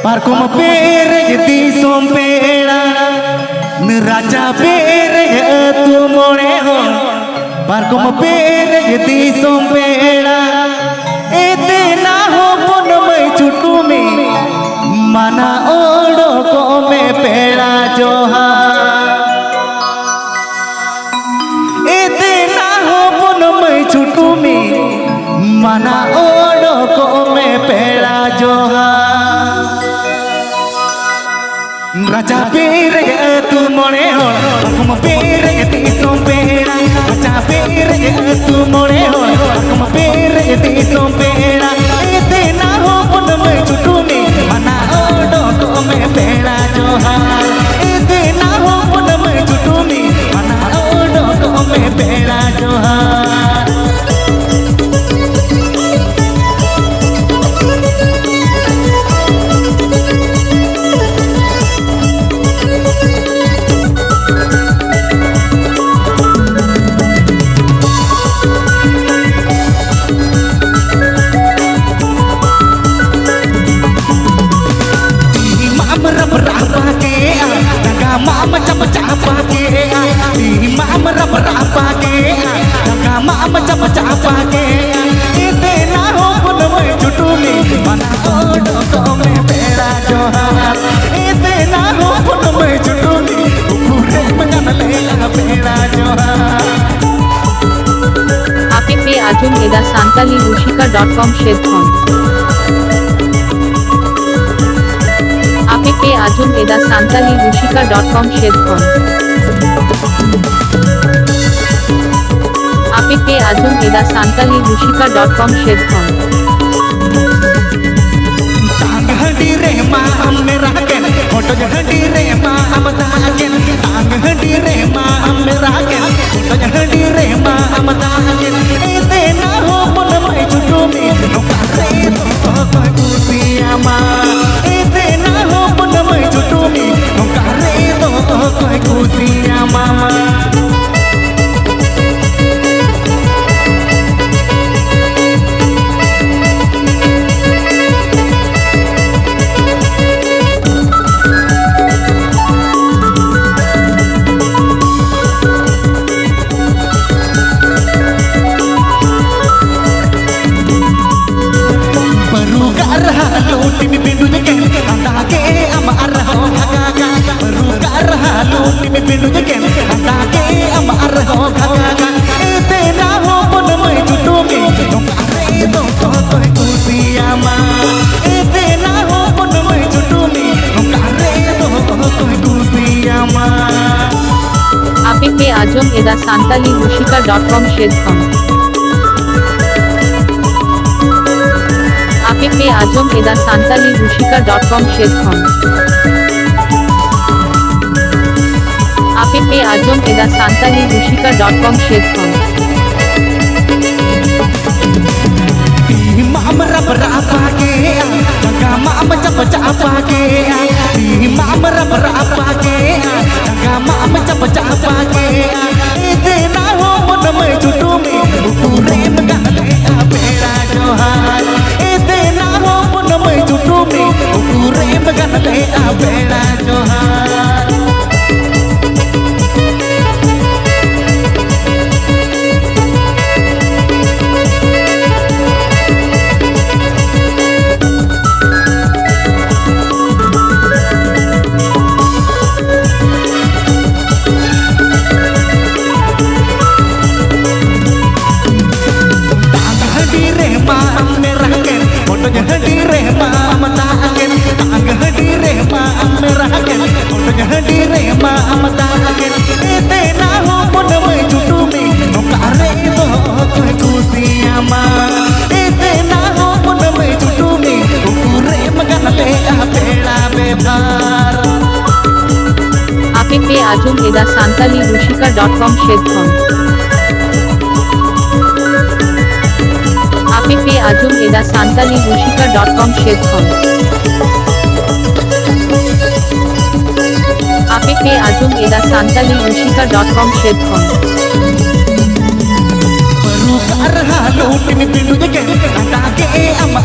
पारकुम पेरे दिसोम पेड़ा नराजा पेरे तू मोड़े हो पारकुम पेरे दिसोम पेड़ा एते ना हो पुन मई चुटू में माना ओडो को में पेड़ा जोहा एते ना हो पुन मई चुटू में माना ओडो को में पेड़ा जोहा राजा पेरे तू मोड़े हो पारकुम पेरे दिसोम पेड़ा राजा पेरे तू मोड़े हो पारकुम पेरे दिसोम पेड़ा एते ना हो पुन मई चुटू में माना ओडो को में पेड़ा जोहार एते ना हो पुन मई चुटू में माना ओडो को में पेड़ा जोहार mama capa-capa ke mama rapa-rapa ke mama capa-capa ke ite na ho pun mai chutu me mana odo ko me pera johar ite na ho pun mai chutu me ukure magan le pera johar APP Ajum Eda Santali Rushika.com Shedkhon APP Ajum Eda Santali Rushika.com Shedkhon APP Ajum Eda Santali Rushika.com Shedkhon Tang hadi re ma am mera ken photo hadi re ma am ta ken tang hadi re ma am mera ken photo hadi re ma am ta ken ete na ho pun mai chutu me noka re to koi kusiya ma ete na ho pun mai chutu me noka re to koi kusiya ma Timi bindu jeken andake ama arho khagaga baruga arhalu timi bindu jeken andake ama arho khagaga ete na ho pun mai chutu me nongare to koi kusiyama ete na ho pun mai chutu me nongare to koi kusiyama APP Ajum Eda Santali Rushika.com Shedkhon APP Ajum Eda Santali Rushika.com Shedkhon APP Ajum Eda Santali Rushika.com Shedkhon mama rapa-rapa ke mama capa-capa ke mama rapa-rapa ke mama capa-capa ke ite na ho pun mai chutu me ukure magan le pera johar ite na ho pun mai chutu me ukure magan le pera johar hadi re ma am ta ken tang hadi re ma am mera ken photo hadi re ma am ta ken ete na ho pun mai chutu me nokare to koi kusiyama ete na ho pun mai chutu me ukure magan le pera bebhar APP Ajum Eda Santali Rushika.com Shedkhon APP Ajum Eda Santali Rushika.com Shedkhon APP Ajum Eda Santali Rushika.com Shedkhon Baru karha lo timi bindu jeken andake ama